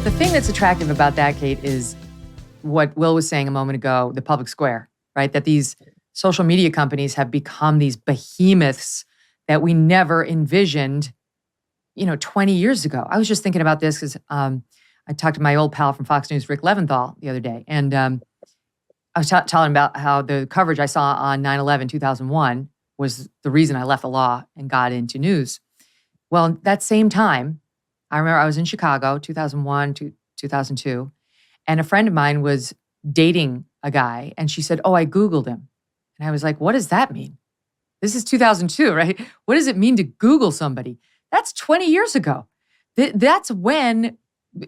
The thing that's attractive about that, Kate, is what Will was saying a moment ago, the public square, right? That these social media companies have become these behemoths that we never envisioned, 20 years ago. I was just thinking about this because I talked to my old pal from Fox News, Rick Leventhal, the other day. And I was telling about how the coverage I saw on 9/11, 2001 was the reason I left the law and got into news. Well, that same time, I remember I was in Chicago, 2001 to 2002, and a friend of mine was dating a guy, and she said, "Oh, I Googled him." And I was like, "What does that mean?" This is 2002, right? What does it mean to Google somebody? That's 20 years ago. That's when,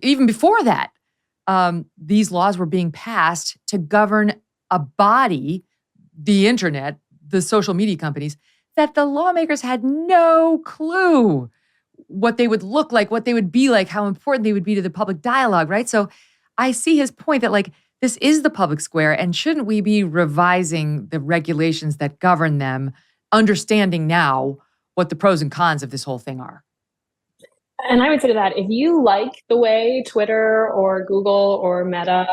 even before that, these laws were being passed to govern a body, the internet, the social media companies, that the lawmakers had no clue what they would look like, what they would be like, how important they would be to the public dialogue, right? So I see his point that this is the public square, and shouldn't we be revising the regulations that govern them, understanding now what the pros and cons of this whole thing are? And I would say to that, if you like the way Twitter or Google or Meta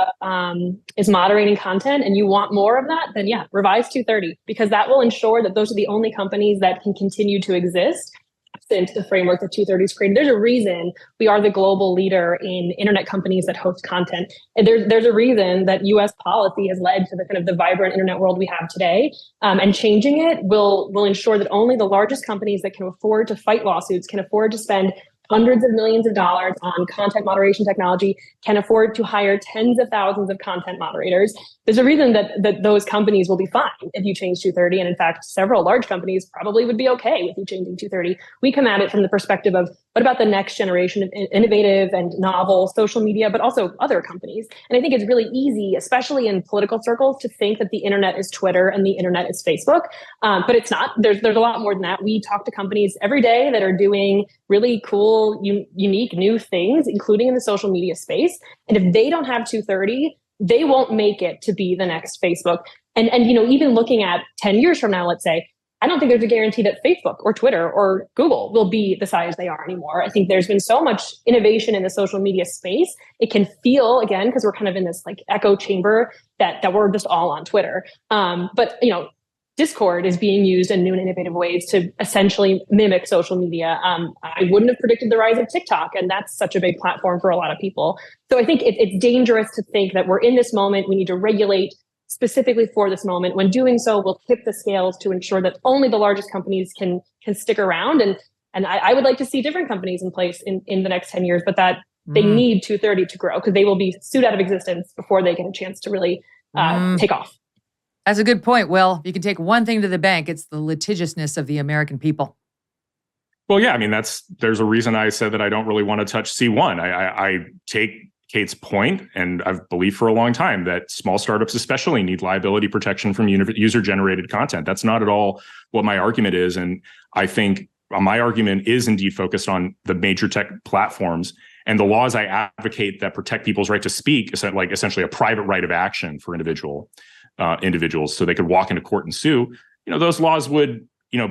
is moderating content and you want more of that, then yeah, revise 230, because that will ensure that those are the only companies that can continue to exist absent the framework that 230 is created. There's a reason we are the global leader in internet companies that host content. And there's a reason that US policy has led to the kind of the vibrant internet world we have today. And changing it will ensure that only the largest companies that can afford to fight lawsuits, can afford to spend hundreds of millions of dollars on content moderation technology, can afford to hire tens of thousands of content moderators. There's a reason that those companies will be fine if you change 230. And in fact, several large companies probably would be okay with you changing 230. We come at it from the perspective of what about the next generation of innovative and novel social media, but also other companies. And I think it's really easy, especially in political circles, to think that the internet is Twitter and the internet is Facebook. But it's not. There's a lot more than that. We talk to companies every day that are doing really cool, unique new things, including in the social media space. And if they don't have 230, they won't make it to be the next Facebook. And even looking at 10 years from now, let's say, I don't think there's a guarantee that Facebook or Twitter or Google will be the size they are anymore. I think there's been so much innovation in the social media space. It can feel, again, because we're kind of in this echo chamber, that we're just all on Twitter. But Discord is being used in new and innovative ways to essentially mimic social media. I wouldn't have predicted the rise of TikTok, and that's such a big platform for a lot of people. So I think it's dangerous to think that we're in this moment, we need to regulate specifically for this moment. When doing so, we'll tip the scales to ensure that only the largest companies can stick around. And I would like to see different companies in place in the next 10 years, but that they need 230 to grow, because they will be sued out of existence before they get a chance to really take off. That's a good point, Will. If you can take one thing to the bank, it's the litigiousness of the American people. Well, yeah, I mean, there's a reason I said that I don't really want to touch C1. I take Kate's point, and I've believed for a long time that small startups especially need liability protection from user-generated content. That's not at all what my argument is. And I think my argument is indeed focused on the major tech platforms and the laws I advocate that protect people's right to speak, essentially a private right of action for individuals, so they could walk into court and sue. Those laws would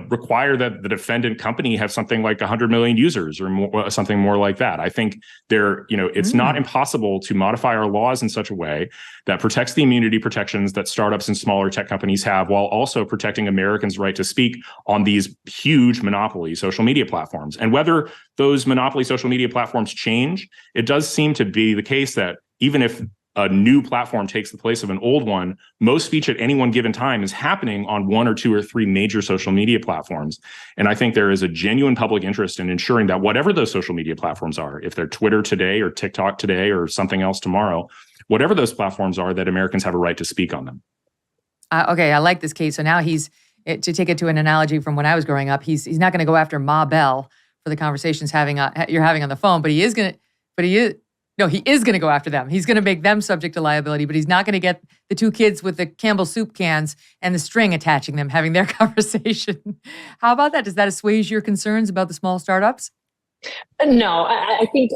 require that the defendant company have something like 100 million users or more, something more like that. I think it's not impossible to modify our laws in such a way that protects the immunity protections that startups and smaller tech companies have, while also protecting Americans' right to speak on these huge monopoly social media platforms. And whether those monopoly social media platforms change, it does seem to be the case that even if a new platform takes the place of an old one, most speech at any one given time is happening on one or two or three major social media platforms. And I think there is a genuine public interest in ensuring that whatever those social media platforms are, if they're Twitter today or TikTok today or something else tomorrow, whatever those platforms are, that Americans have a right to speak on them. Okay, I like this case. So now to take it to an analogy from when I was growing up, he's not going to go after Ma Bell for the conversations you're having on the phone, he is going to go after them. He's going to make them subject to liability, but he's not going to get the two kids with the Campbell soup cans and the string attaching them, having their conversation. How about that? Does that assuage your concerns about the small startups? No, I think,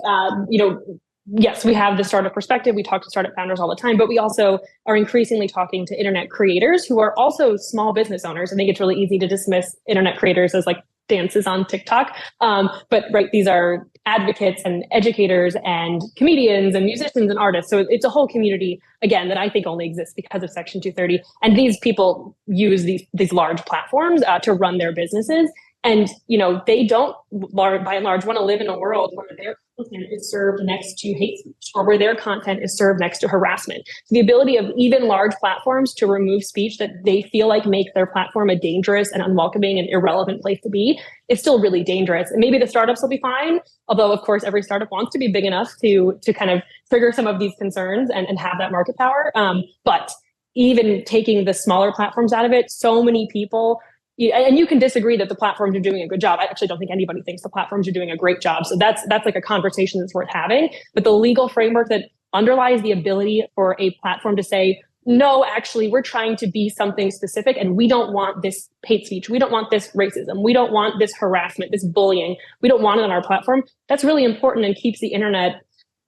yes, we have the startup perspective. We talk to startup founders all the time, but we also are increasingly talking to internet creators who are also small business owners. I think it's really easy to dismiss internet creators as dances on TikTok. But right, these are advocates and educators and comedians and musicians and artists. So it's a whole community, again, that I think only exists because of Section 230. And these people use these large platforms to run their businesses. And, they don't, by and large, want to live in a world where their content is served next to hate speech or where their content is served next to harassment. So the ability of even large platforms to remove speech that they feel like make their platform a dangerous and unwelcoming and irrelevant place to be is still really dangerous. And maybe the startups will be fine, although, of course, every startup wants to be big enough to kind of trigger some of these concerns and have that market power. But even taking the smaller platforms out of it, so many people, and you can disagree that the platforms are doing a good job. I actually don't think anybody thinks the platforms are doing a great job. So that's like a conversation that's worth having. But the legal framework that underlies the ability for a platform to say, no, actually, we're trying to be something specific and we don't want this hate speech. We don't want this racism. We don't want this harassment, this bullying. We don't want it on our platform. That's really important and keeps the internet,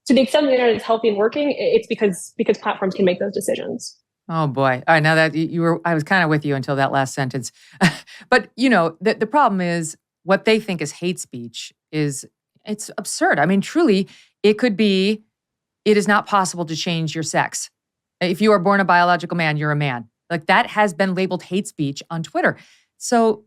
to the extent the internet is healthy and working, it's because platforms can make those decisions. Oh boy. All right. Now that I was kind of with you until that last sentence. But the problem is what they think is hate speech it's absurd. I mean, truly, it is not possible to change your sex. If you are born a biological man, you're a man. Like that has been labeled hate speech on Twitter. So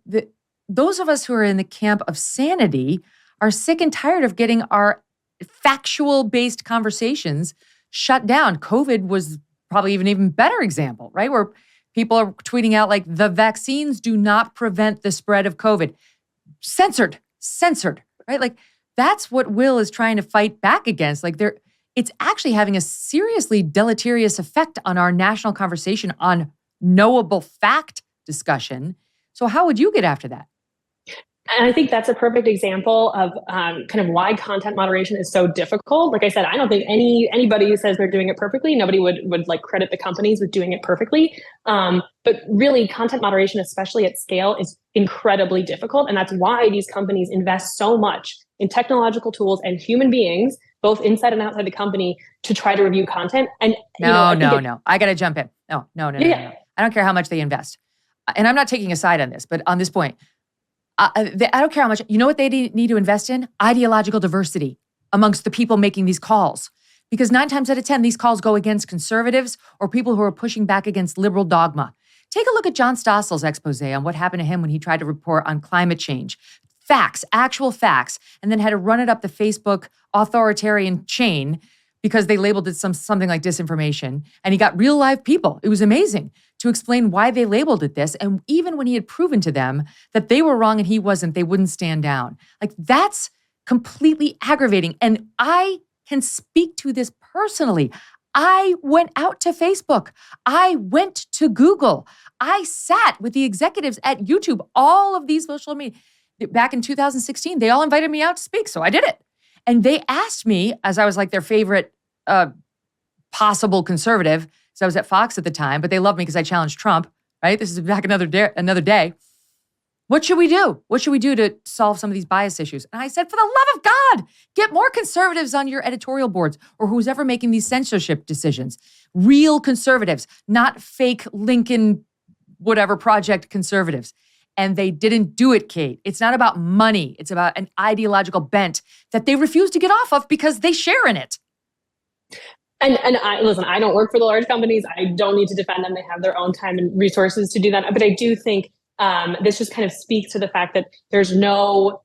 those of us who are in the camp of sanity are sick and tired of getting our factual-based conversations shut down. COVID was probably even better example, right? Where people are tweeting out like, the vaccines do not prevent the spread of COVID. Censored, right? Like that's what Will is trying to fight back against. Like it's actually having a seriously deleterious effect on our national conversation on knowable fact discussion. So how would you get after that? And I think that's a perfect example of kind of why content moderation is so difficult. Like I said, I don't think anybody who says they're doing it perfectly, nobody would like credit the companies with doing it perfectly. But really, content moderation, especially at scale, is incredibly difficult. And that's why these companies invest so much in technological tools and human beings, both inside and outside the company, to try to review content. And no. I got to jump in. No. I don't care how much they invest. And I'm not taking a side on this, but on this point, I don't care how much. You know what they need to invest in? Ideological diversity amongst the people making these calls. Because 9 times out of 10, these calls go against conservatives or people who are pushing back against liberal dogma. Take a look at John Stossel's expose on what happened to him when he tried to report on climate change. Facts, actual facts, and then had to run it up the Facebook authoritarian chain because they labeled it something like disinformation. And he got real live people. It was amazing to explain why they labeled it this. And even when he had proven to them that they were wrong and he wasn't, they wouldn't stand down. Like that's completely aggravating. And I can speak to this personally. I went out to Facebook. I went to Google. I sat with the executives at YouTube, all of these social media. Back in 2016, they all invited me out to speak. So I did it. And they asked me, as I was like their favorite possible conservative, so I was at Fox at the time, but they loved me because I challenged Trump, right? This is back another day. What should we do? What should we do to solve some of these bias issues? And I said, for the love of God, get more conservatives on your editorial boards or who's ever making these censorship decisions. Real conservatives, not fake Lincoln, whatever project conservatives. And they didn't do it, Kate. It's not about money. It's about an ideological bent that they refuse to get off of because they share in it. And I don't work for the large companies. I don't need to defend them. They have their own time and resources to do that. But I do think this just kind of speaks to the fact that there's no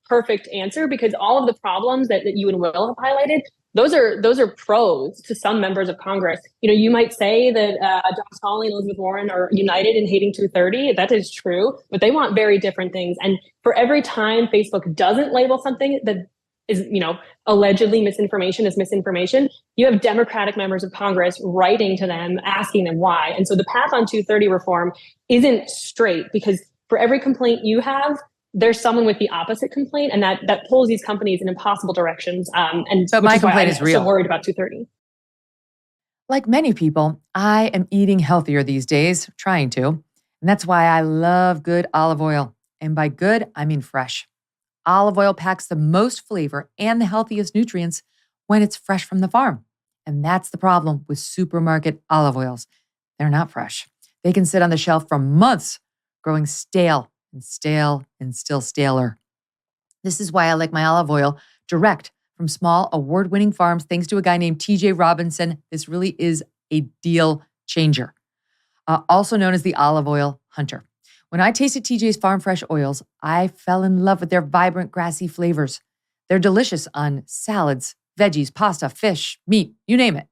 perfect answer, because all of the problems that you and Will have highlighted, those are pros to some members of Congress. You might say that Josh Hawley and Elizabeth Warren are united in hating 230. That is true, but they want very different things. And for every time Facebook doesn't label something that is, allegedly misinformation as misinformation, you have Democratic members of Congress writing to them, asking them why. And so the path on 230 reform isn't straight, because for every complaint you have, there's someone with the opposite complaint, and that pulls these companies in impossible directions. And so my complaint is real. I'm so worried about 230. Like many people, I am eating healthier these days, trying to. And that's why I love good olive oil. And by good, I mean fresh. Olive oil packs the most flavor and the healthiest nutrients when it's fresh from the farm. And that's the problem with supermarket olive oils. They're not fresh. They can sit on the shelf for months, growing stale and stale and still staler. This is why I like my olive oil direct from small award-winning farms thanks to a guy named TJ Robinson. This really is a deal changer. Also known as the olive oil hunter. When I tasted TJ's farm fresh oils, I fell in love with their vibrant grassy flavors. They're delicious on salads, veggies, pasta, fish, meat, you name it.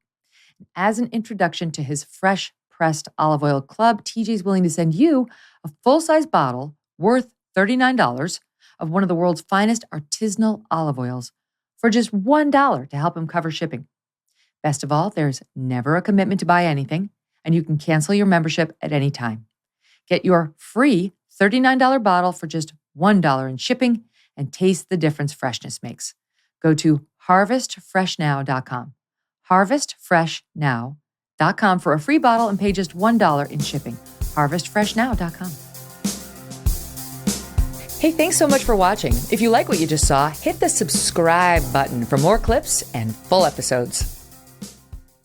As an introduction to his fresh pressed olive oil club, TJ's willing to send you a full-size bottle worth $39 of one of the world's finest artisanal olive oils for just $1 to help him cover shipping. Best of all, there's never a commitment to buy anything, and you can cancel your membership at any time. Get your free $39 bottle for just $1 in shipping and taste the difference freshness makes. Go to harvestfreshnow.com. harvestfreshnow.com for a free bottle and pay just $1 in shipping. harvestfreshnow.com. Hey, thanks so much for watching. If you like what you just saw, hit the subscribe button for more clips and full episodes.